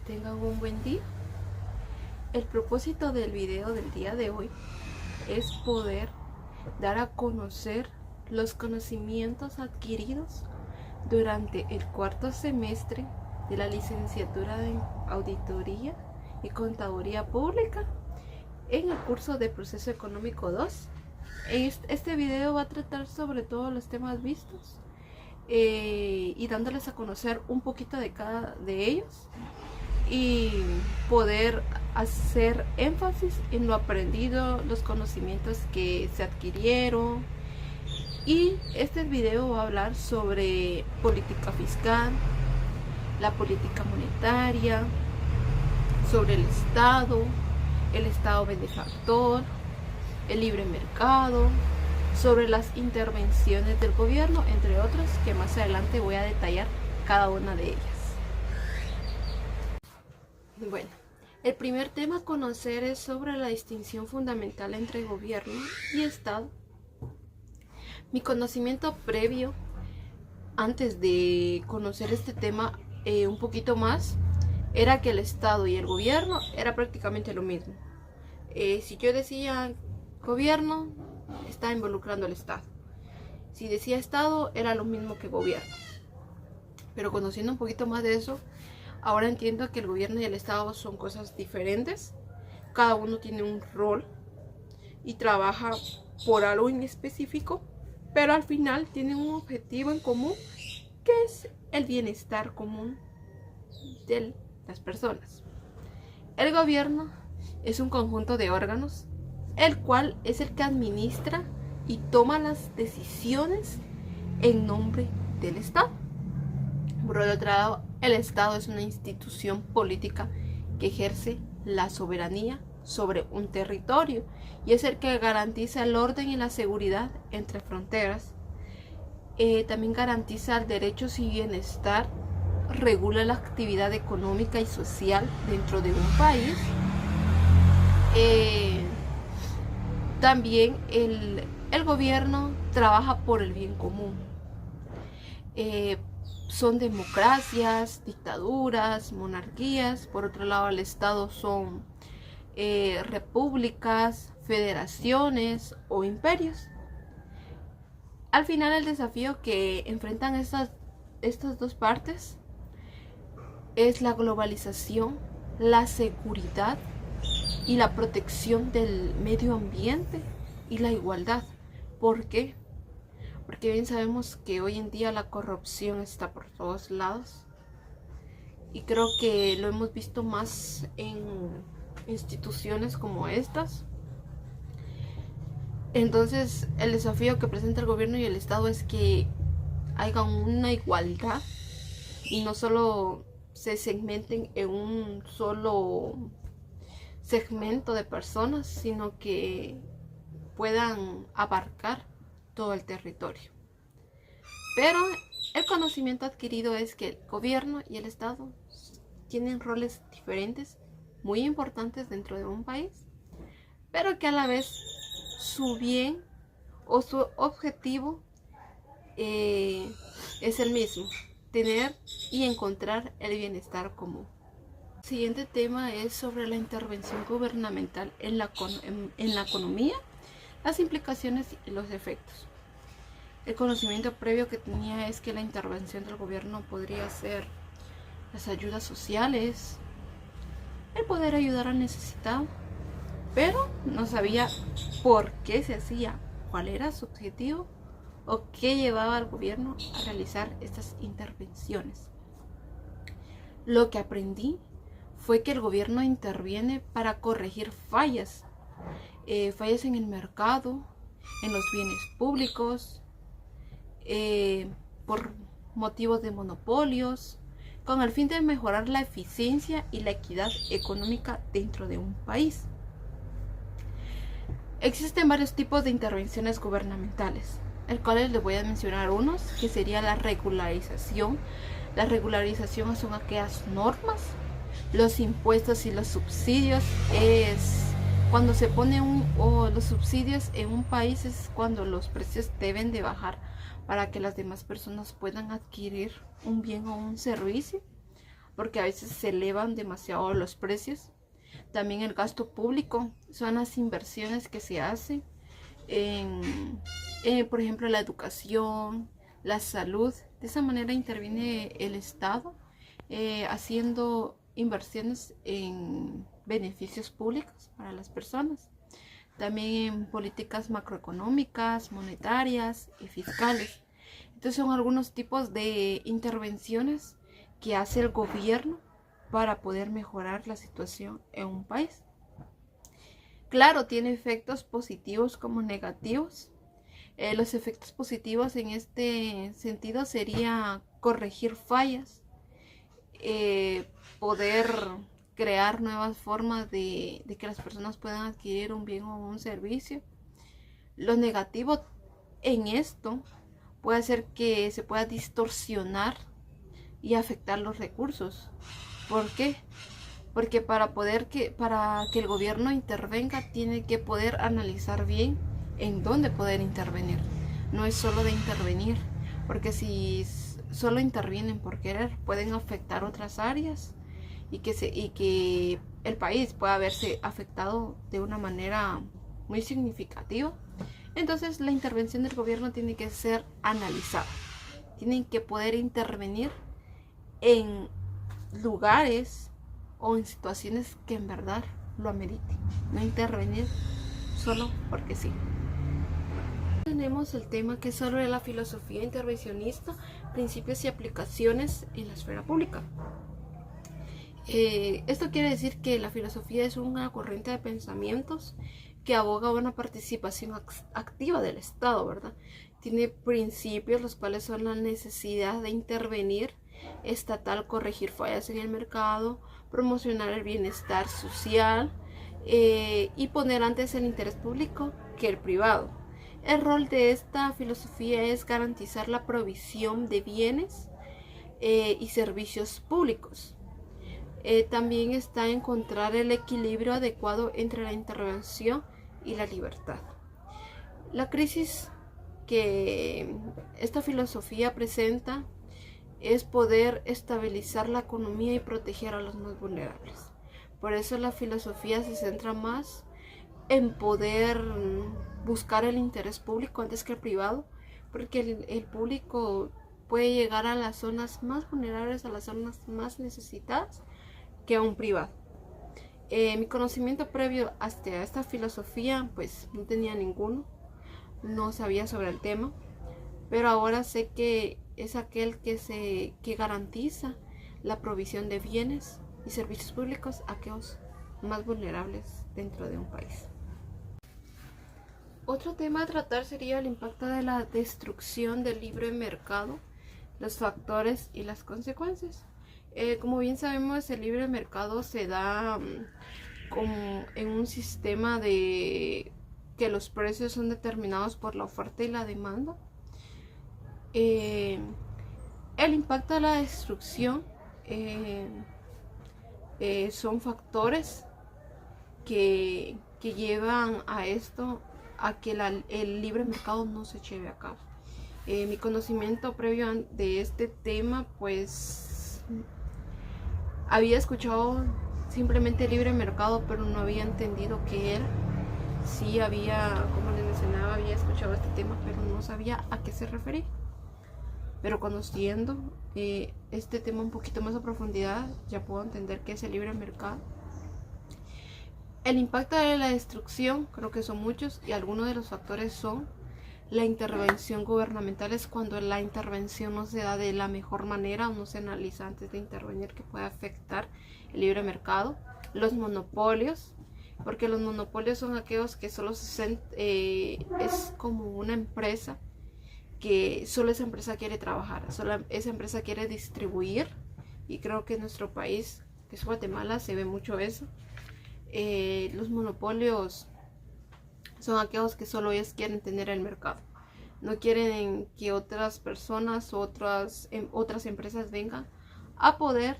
Tengan un buen día. El propósito del video del día de hoy es poder dar a conocer los conocimientos adquiridos durante el cuarto semestre de la licenciatura en Auditoría y Contaduría Pública en el curso de Proceso Económico 2. Este video va a tratar sobre todos los temas vistos y dándoles a conocer un poquito de cada de ellos y poder hacer énfasis en lo aprendido, los conocimientos que se adquirieron. Y este video va a hablar sobre política fiscal, la política monetaria, sobre el Estado benefactor, el libre mercado, sobre las intervenciones del gobierno, entre otros, que más adelante voy a detallar cada una de ellas. Bueno, el primer tema a conocer es sobre la distinción fundamental entre gobierno y Estado. Mi conocimiento previo, antes de conocer este tema un poquito más, era que el Estado y el gobierno era prácticamente lo mismo. Si yo decía gobierno, estaba involucrando al Estado. Si decía Estado, era lo mismo que gobierno. Pero conociendo un poquito más de eso, ahora entiendo que el gobierno y el Estado son cosas diferentes. Cada uno tiene un rol y trabaja por algo en específico, pero al final tienen un objetivo en común, que es el bienestar común de las personas. El gobierno es un conjunto de órganos, el cual es el que administra y toma las decisiones en nombre del Estado. Por otro lado, el Estado es una institución política que ejerce la soberanía sobre un territorio y es el que garantiza el orden y la seguridad entre fronteras. También garantiza derechos y bienestar, regula la actividad económica y social dentro de un país. También el gobierno trabaja por el bien común. Son democracias, dictaduras, monarquías. Por otro lado, el Estado son repúblicas, federaciones o imperios. Al final, el desafío que enfrentan estas dos partes es la globalización, la seguridad y la protección del medio ambiente y la igualdad. ¿Por qué? Porque bien sabemos que hoy en día la corrupción está por todos lados y creo que lo hemos visto más en instituciones como estas. Entonces, el desafío que presenta el gobierno y el Estado es que haya una igualdad y no solo se segmenten en un solo segmento de personas, sino que puedan abarcar todo el territorio. Pero el conocimiento adquirido es que el gobierno y el Estado tienen roles diferentes, muy importantes dentro de un país, pero que a la vez su bien o su objetivo es el mismo: tener y encontrar el bienestar común. El siguiente tema es sobre la intervención gubernamental en la economía, las implicaciones y los efectos. El conocimiento previo que tenía es que la intervención del gobierno podría ser las ayudas sociales, el poder ayudar al necesitado, pero no sabía por qué se hacía, cuál era su objetivo o qué llevaba al gobierno a realizar estas intervenciones. Lo que aprendí fue que el gobierno interviene para corregir fallas en el mercado, en los bienes públicos, por motivos de monopolios, con el fin de mejorar la eficiencia y la equidad económica dentro de un país. Existen varios tipos de intervenciones gubernamentales, el cual les voy a mencionar unos, que sería la regularización. La regularización son aquellas normas, los impuestos y los subsidios. Es cuando se pone los subsidios en un país, es cuando los precios deben de bajar para que las demás personas puedan adquirir un bien o un servicio. porque a veces se elevan demasiado los precios. También el gasto público son las inversiones que se hacen por ejemplo, la educación, la salud. De esa manera interviene el Estado haciendo inversiones en beneficios públicos para las personas. También en políticas macroeconómicas, monetarias y fiscales. Entonces son algunos tipos de intervenciones que hace el gobierno para poder mejorar la situación en un país. Claro, tiene efectos positivos como negativos. Los efectos positivos en este sentido sería corregir fallas, poder crear nuevas formas de que las personas puedan adquirir un bien o un servicio. Lo negativo en esto puede ser que se pueda distorsionar y afectar los recursos. ¿Por qué? Porque para que el gobierno intervenga, tiene que poder analizar bien en dónde poder intervenir. No es solo de intervenir, porque si solo intervienen por querer, pueden afectar otras áreas y que el país pueda verse afectado de una manera muy significativa. Entonces la intervención del gobierno tiene que ser analizada. Tienen que poder intervenir en lugares o en situaciones que en verdad lo ameriten. No intervenir solo porque sí. Tenemos el tema que es sobre la filosofía intervencionista, principios y aplicaciones en la esfera pública. Esto quiere decir que la filosofía es una corriente de pensamientos que aboga a una participación activa del Estado, ¿verdad? Tiene principios los cuales son la necesidad de intervenir estatal, corregir fallas en el mercado, promocionar el bienestar social y poner antes el interés público que el privado. El rol de esta filosofía es garantizar la provisión de bienes y servicios públicos. También está encontrar el equilibrio adecuado entre la intervención y la libertad. La crisis que esta filosofía presenta es poder estabilizar la economía y proteger a los más vulnerables. Por eso la filosofía se centra más en poder buscar el interés público antes que el privado, porque el público puede llegar a las zonas más vulnerables, a las zonas más necesitadas, que a un privado. Mi conocimiento previo hasta esta filosofía pues no tenía ninguno, no sabía sobre el tema, pero ahora sé que es aquel que garantiza la provisión de bienes y servicios públicos a aquellos más vulnerables dentro de un país. Otro tema a tratar sería el impacto de la destrucción del libre mercado, los factores y las consecuencias. Como bien sabemos, el libre mercado se da como en un sistema de que los precios son determinados por la oferta y la demanda. El impacto de la destrucción son factores que llevan a esto, a que el libre mercado no se lleve a cabo. Mi conocimiento previo de este tema, pues había escuchado simplemente libre mercado, pero no había entendido qué era. Sí había, como les mencionaba, había escuchado este tema, pero no sabía a qué se refería. Pero conociendo este tema un poquito más a profundidad, ya puedo entender qué es el libre mercado. El impacto de la destrucción, creo que son muchos, y algunos de los factores son la intervención gubernamental. Es cuando la intervención no se da de la mejor manera o no se analiza antes de intervenir, que puede afectar el libre mercado. Los monopolios, porque los monopolios son aquellos que solo es como una empresa, que solo esa empresa quiere trabajar, solo esa empresa quiere distribuir, y creo que en nuestro país, que es Guatemala, se ve mucho eso. Los monopolios son aquellos que solo ellos quieren tener el mercado, no quieren que otras personas o otras empresas vengan a poder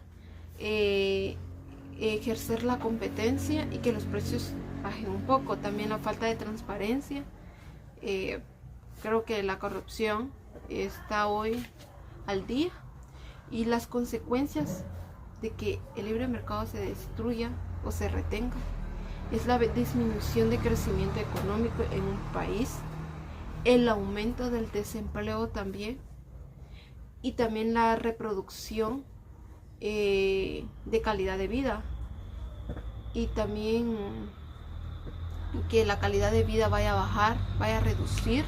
ejercer la competencia y que los precios bajen un poco. También la falta de transparencia, creo que la corrupción está hoy al día, y las consecuencias de que el libre mercado se destruya o se retenga es la disminución de crecimiento económico en un país, el aumento del desempleo también, y también la reproducción de calidad de vida, y también que la calidad de vida vaya a bajar, vaya a reducir,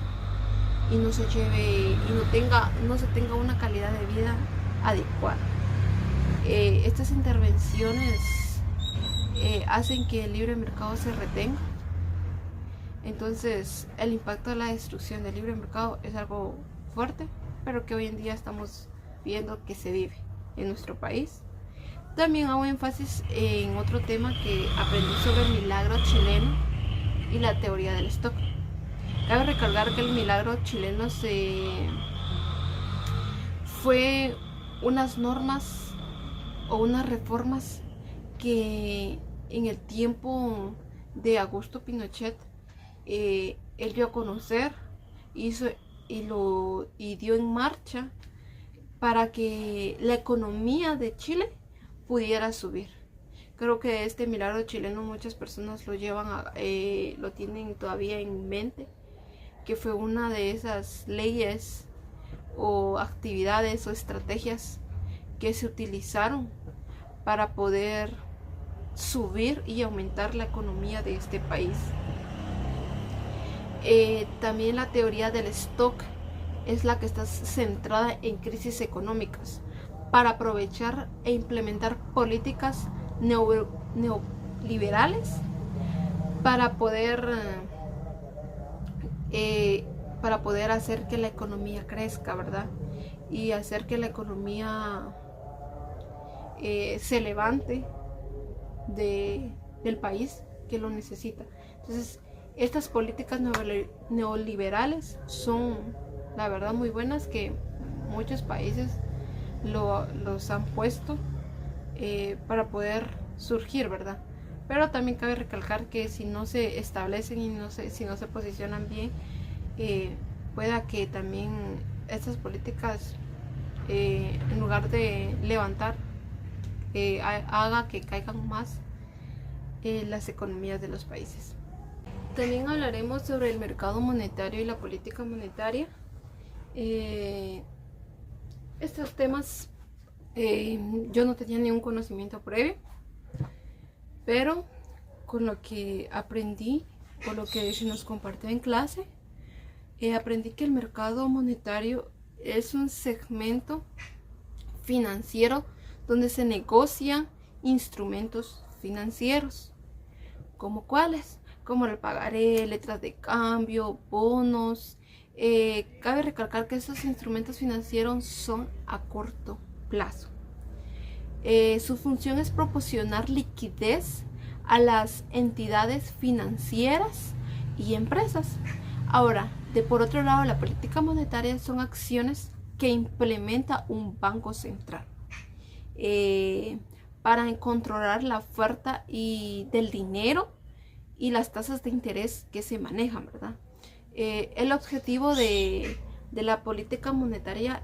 y no se tenga una calidad de vida adecuada. Estas intervenciones hacen que el libre mercado se retenga. Entonces el impacto de la destrucción del libre mercado es algo fuerte, pero que hoy en día estamos viendo que se vive en nuestro país. También hago énfasis en otro tema que aprendí sobre el milagro chileno y la teoría del stock. Cabe recalcar que el milagro chileno fue unas normas o unas reformas que en el tiempo de Augusto Pinochet él dio a conocer, hizo y dio en marcha para que la economía de Chile pudiera subir. Creo que este milagro chileno muchas personas lo tienen todavía en mente, que fue una de esas leyes o actividades o estrategias que se utilizaron para poder subir y aumentar la economía de este país. También la teoría del stock es la que está centrada en crisis económicas para aprovechar e implementar políticas neoliberales para poder hacer que la economía crezca, ¿verdad? Y hacer que la economía se levante del país que lo necesita. Entonces, estas políticas neoliberales son, la verdad, muy buenas, que muchos países los han puesto para poder surgir, ¿verdad? Pero también cabe recalcar que si no se establecen y si no se posicionan bien, pueda que también estas políticas, en lugar de levantar, haga que caigan más las economías de los países. También hablaremos sobre el mercado monetario y la política monetaria. Estos temas yo no tenía ningún conocimiento previo, pero con lo que aprendí, con lo que se nos compartió en clase, aprendí que el mercado monetario es un segmento financiero donde se negocian instrumentos financieros. ¿Como cuáles? Como el pagaré, letras de cambio, bonos. Cabe recalcar que estos instrumentos financieros son a corto plazo. Su función es proporcionar liquidez a las entidades financieras y empresas. Ahora, por otro lado, la política monetaria son acciones que implementa un banco central para controlar la oferta del dinero y las tasas de interés que se manejan, ¿verdad? El objetivo de la política monetaria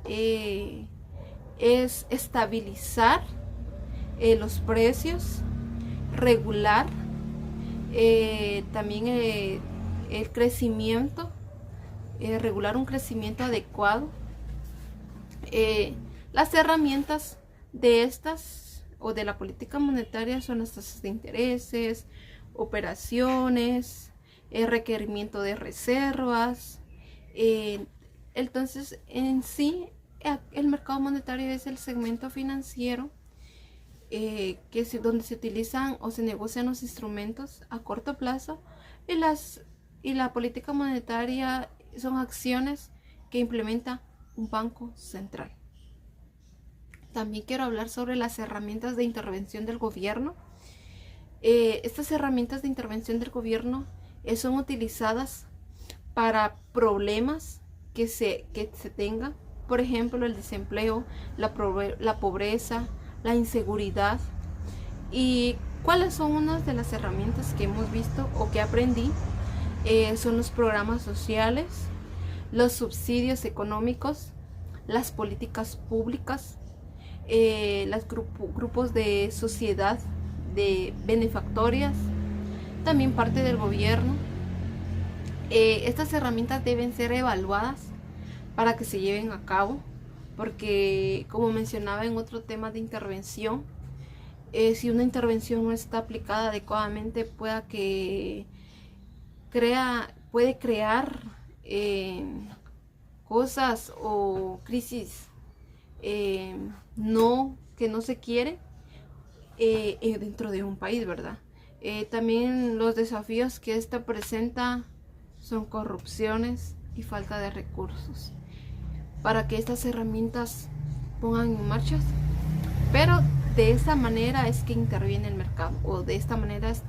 es estabilizar los precios, regular también el crecimiento, regular un crecimiento adecuado. Las herramientas de estas o de la política monetaria son las tasas de intereses, operaciones, requerimiento de reservas. Entonces, en sí, el mercado monetario es el segmento financiero donde se utilizan o se negocian los instrumentos a corto plazo, y la política monetaria son acciones que implementa un banco central. También quiero hablar sobre las herramientas de intervención del gobierno. Estas herramientas de intervención del gobierno son utilizadas para problemas que se tengan, por ejemplo, el desempleo, la pobreza, la inseguridad. ¿Y cuáles son unas de las herramientas que hemos visto o que aprendí? Son los programas sociales, los subsidios económicos, las políticas públicas, los grupos de sociedad, de benefactorias, también parte del gobierno. Estas herramientas deben ser evaluadas para que se lleven a cabo, porque como mencionaba en otro tema de intervención, si una intervención no está aplicada adecuadamente puede crear cosas o crisis que no se quiere dentro de un país, ¿verdad? También los desafíos que esta presenta son corrupciones y falta de recursos para que estas herramientas pongan en marcha, pero de esta manera es que interviene el mercado, o de esta manera es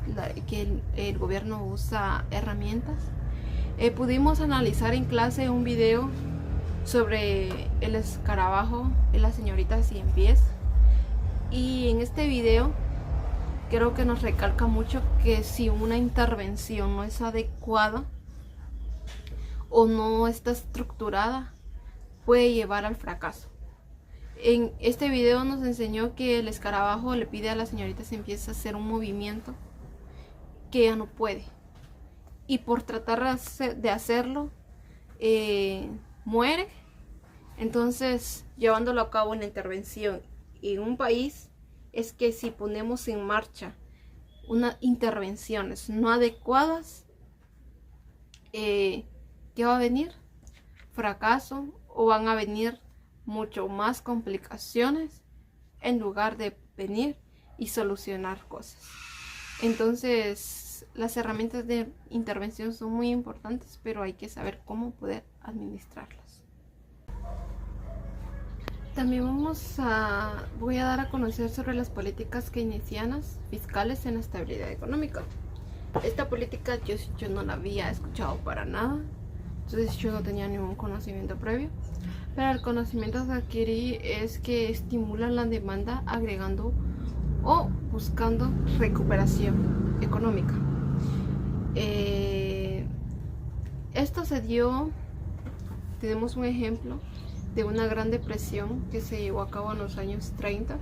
que el gobierno usa herramientas. Pudimos analizar en clase un video sobre el escarabajo y la señorita Cien Pies, y en este video creo que nos recalca mucho que si una intervención no es adecuada o no está estructurada, puede llevar al fracaso. En este video nos enseñó que el escarabajo le pide a la señorita Cien Pies hacer un movimiento que ella no puede, y por tratar de hacerlo muere. Entonces, llevándolo a cabo en la intervención en un país, es que si ponemos en marcha unas intervenciones no adecuadas, ¿qué va a venir? Fracaso, o van a venir mucho más complicaciones en lugar de venir y solucionar cosas. Entonces, las herramientas de intervención son muy importantes, pero hay que saber cómo poder administrarlas. También voy a dar a conocer sobre las políticas keynesianas fiscales en la estabilidad económica. Esta política yo no la había escuchado para nada, entonces yo no tenía ningún conocimiento previo, pero el conocimiento que adquirí es que estimulan la demanda agregando o buscando recuperación económica. Esto se dio, tenemos un ejemplo de una gran depresión que se llevó a cabo en los años 30.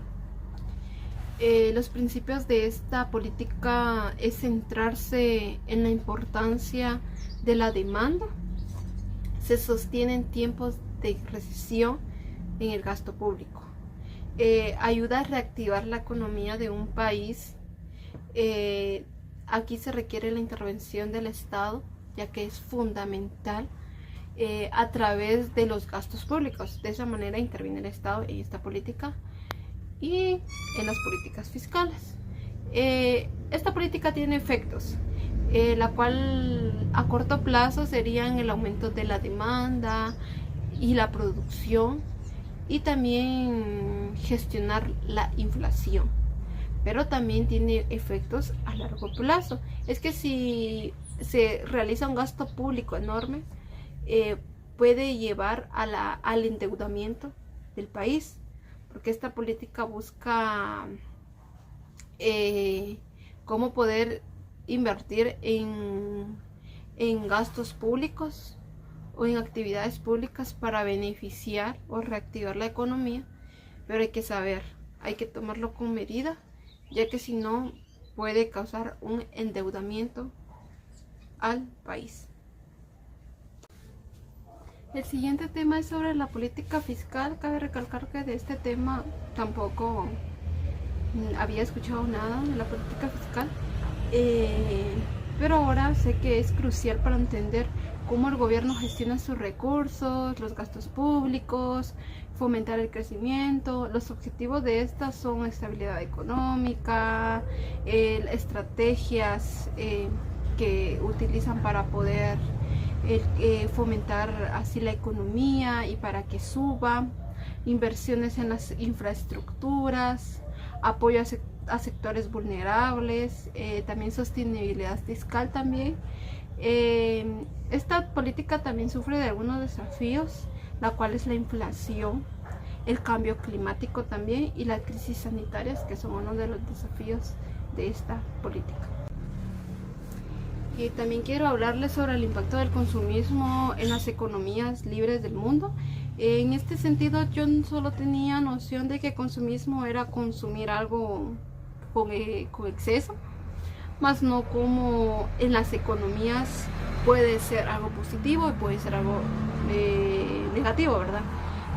Los principios de esta política es centrarse en la importancia de la demanda. Se sostiene en tiempos de recesión en el gasto público. Ayuda a reactivar la economía de un país. Aquí se requiere la intervención del Estado, ya que es fundamental a través de los gastos públicos. De esa manera interviene el Estado en esta política y en las políticas fiscales. Esta política tiene efectos, la cual a corto plazo serían el aumento de la demanda y la producción, y también gestionar la inflación, pero también tiene efectos a largo plazo. Es que si se realiza un gasto público enorme, puede llevar al endeudamiento del país, porque esta política busca cómo poder invertir en gastos públicos o en actividades públicas para beneficiar o reactivar la economía, pero hay que tomarlo con medida, ya que si no puede causar un endeudamiento al país. El siguiente tema es sobre la política fiscal. Cabe recalcar que de este tema tampoco había escuchado nada de la política fiscal, pero ahora sé que es crucial para entender cómo el gobierno gestiona sus recursos, los gastos públicos, fomentar el crecimiento. Los objetivos de estas son estabilidad económica, estrategias que utilizan para poder fomentar así la economía y para que suba, inversiones en las infraestructuras, apoyo a sectores vulnerables, también sostenibilidad fiscal también. Esta política también sufre de algunos desafíos, la cual es la inflación, el cambio climático también y las crisis sanitarias, que son uno de los desafíos de esta política. Y también quiero hablarles sobre el impacto del consumismo en las economías libres del mundo. En este sentido, yo solo tenía noción de que consumismo era consumir algo con exceso, más no como en las economías puede ser algo positivo y puede ser algo negativo, ¿verdad?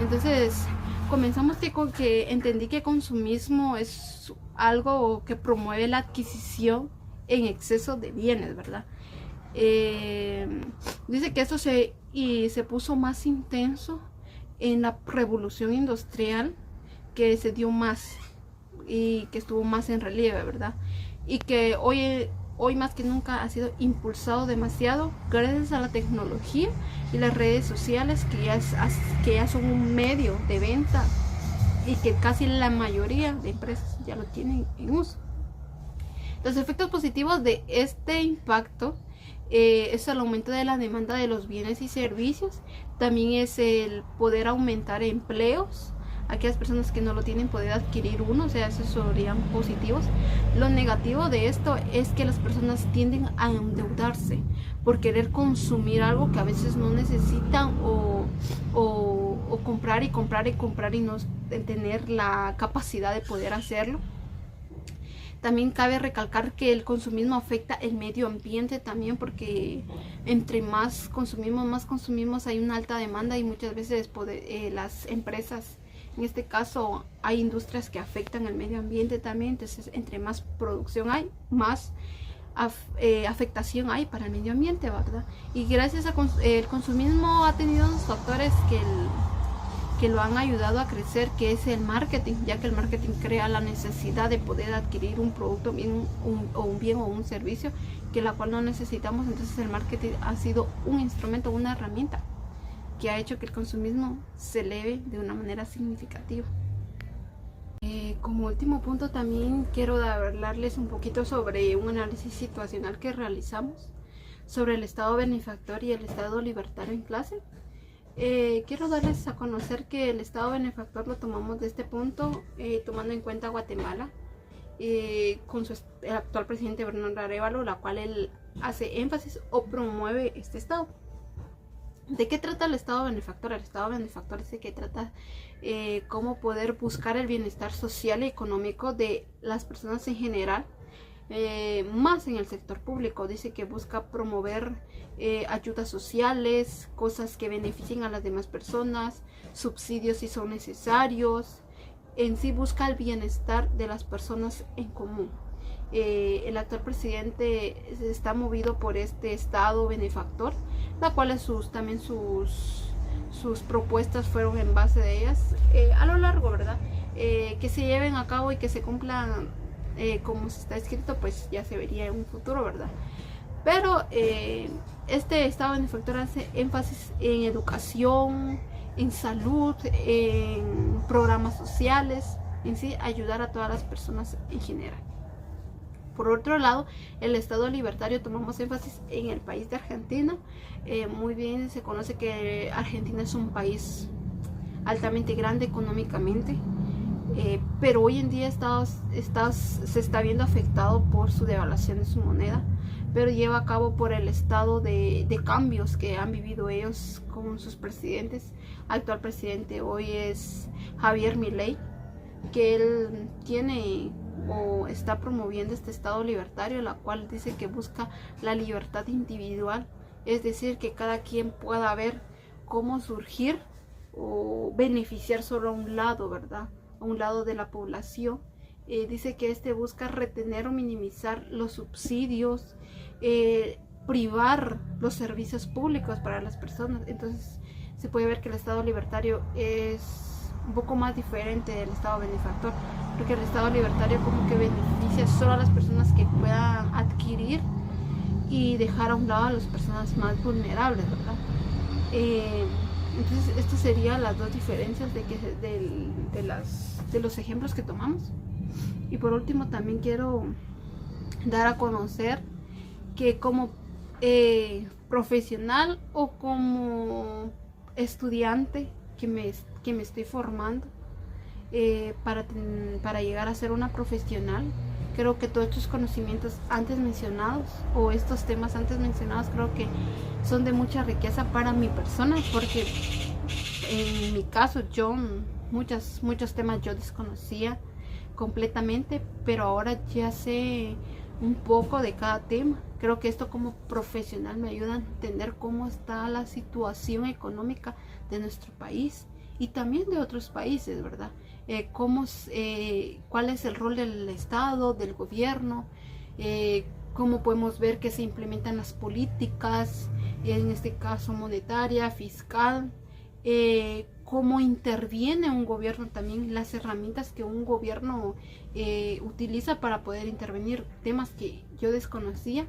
Entonces comenzamos con que entendí que consumismo es algo que promueve la adquisición en exceso de bienes, ¿verdad? Dice que esto se puso más intenso en la revolución industrial, que se dio más y que estuvo más en relieve, ¿verdad? Y que hoy más que nunca ha sido impulsado demasiado gracias a la tecnología y las redes sociales, que ya son un medio de venta y que casi la mayoría de empresas ya lo tienen en uso. Los efectos positivos de este impacto es el aumento de la demanda de los bienes y servicios, también es el poder aumentar empleos. Aquellas personas que no lo tienen poder adquirir uno, o sea, esos serían positivos. Lo negativo de esto es que las personas tienden a endeudarse por querer consumir algo que a veces no necesitan, o comprar y comprar y comprar y no tener la capacidad de poder hacerlo. También cabe recalcar que el consumismo afecta el medio ambiente también, porque entre más consumimos hay una alta demanda, y muchas veces las empresas, en este caso hay industrias que afectan el medio ambiente también. Entonces entre más producción hay, más afectación hay para el medio ambiente, ¿verdad? Y gracias al consumismo ha tenido unos factores que lo han ayudado a crecer, que es el marketing, ya que el marketing crea la necesidad de poder adquirir un producto, un bien o un servicio que la cual no necesitamos. Entonces el marketing ha sido un instrumento, una herramienta que ha hecho que el consumismo se eleve de una manera significativa. Como último punto, también quiero hablarles un poquito sobre un análisis situacional que realizamos sobre el Estado benefactor y el Estado libertario en clase. Quiero darles a conocer que el Estado benefactor lo tomamos de este punto, tomando en cuenta Guatemala, con el actual presidente Bernardo Arévalo, la cual él hace énfasis o promueve este Estado. ¿De qué trata el Estado benefactor? El Estado benefactor dice que trata cómo poder buscar el bienestar social y económico de las personas en general, más en el sector público. Dice que busca promover ayudas sociales, cosas que beneficien a las demás personas, subsidios si son necesarios. En sí busca el bienestar de las personas en común. El actual presidente está movido por este Estado benefactor, la cual también sus propuestas fueron en base de ellas a lo largo, ¿verdad? Que se lleven a cabo y que se cumplan como se está escrito, pues ya se vería en un futuro, ¿verdad? Pero este Estado benefactor hace énfasis en educación, en salud, en programas sociales, en sí ayudar a todas las personas en general. Por otro lado, el Estado libertario tomamos énfasis en el país de Argentina. Muy bien se conoce que Argentina es un país altamente grande económicamente, pero hoy en día se está viendo afectado por su devaluación de su moneda, pero lleva a cabo por el estado de cambios que han vivido ellos con sus presidentes. Actual presidente hoy es Javier Milei, que él tiene o está promoviendo este Estado libertario, la cual dice que busca la libertad individual, es decir, que cada quien pueda ver cómo surgir o beneficiar solo a un lado, ¿verdad? A un lado de la población. Dice que busca retener o minimizar los subsidios, privar los servicios públicos para las personas. Entonces se puede ver que el Estado libertario es un poco más diferente del Estado benefactor, porque el Estado libertario como que beneficia solo a las personas que puedan adquirir y dejar a un lado a las personas más vulnerables, ¿verdad? Entonces estas serían las dos diferencias de los ejemplos que tomamos. Y por último también quiero dar a conocer que como profesional o como estudiante que me estoy formando para llegar a ser una profesional, creo que todos estos conocimientos antes mencionados o estos temas antes mencionados creo que son de mucha riqueza para mi persona, porque En mi caso, yo muchos temas yo desconocía completamente, pero ahora ya sé un poco de cada tema. Creo que esto como profesional me ayuda a entender cómo está la situación económica de nuestro país y también de otros países, ¿verdad? Cuál es el rol del Estado, del gobierno, cómo podemos ver que se implementan las políticas, en este caso monetaria, fiscal, cómo interviene un gobierno también, las herramientas que un gobierno utiliza para poder intervenir, temas que yo desconocía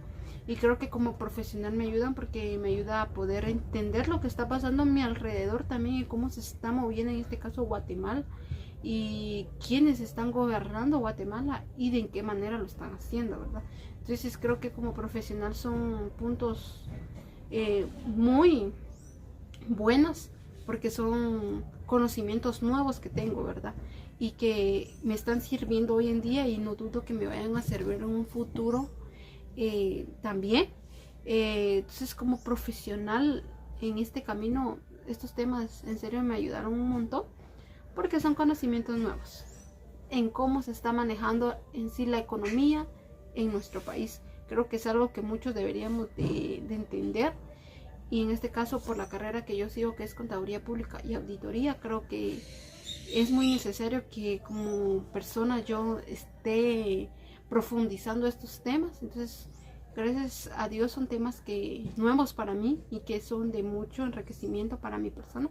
y creo que como profesional me ayudan porque me ayuda a poder entender lo que está pasando a mi alrededor también y cómo se está moviendo en este caso Guatemala y quiénes están gobernando Guatemala y de en qué manera lo están haciendo, ¿verdad? Entonces creo que como profesional son puntos muy buenos porque son conocimientos nuevos que tengo, ¿verdad? Y que me están sirviendo hoy en día y no dudo que me vayan a servir en un futuro también. Entonces como profesional en este camino, estos temas en serio me ayudaron un montón porque son conocimientos nuevos en cómo se está manejando en sí la economía en nuestro país. Creo que es algo que muchos deberíamos de entender y en este caso por la carrera que yo sigo, que es Contaduría Pública y Auditoría, creo que es muy necesario que como persona yo esté profundizando estos temas. Entonces gracias a Dios son temas que nuevos para mí y que son de mucho enriquecimiento para mi persona,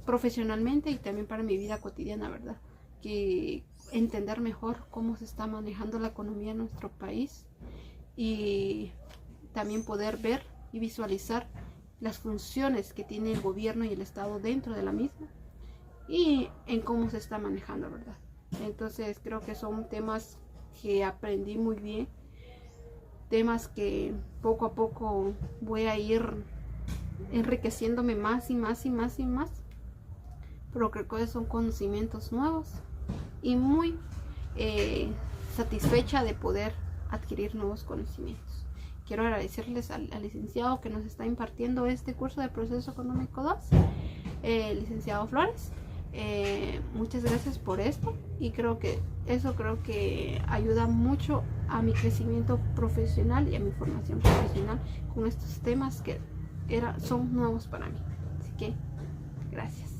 profesionalmente y también para mi vida cotidiana, ¿verdad? Que entender mejor cómo se está manejando la economía en nuestro país y también poder ver y visualizar las funciones que tiene el gobierno y el Estado dentro de la misma y en cómo se está manejando, ¿verdad? Entonces creo que son temas que aprendí muy bien, temas que poco a poco voy a ir enriqueciéndome más y más y más y más, pero creo que son conocimientos nuevos y muy satisfecha de poder adquirir nuevos conocimientos. Quiero agradecerles al licenciado que nos está impartiendo este curso de Proceso Económico 2, licenciado Flores. Muchas gracias por esto y creo que ayuda mucho a mi crecimiento profesional y a mi formación profesional con estos temas que son nuevos para mí. Así que gracias.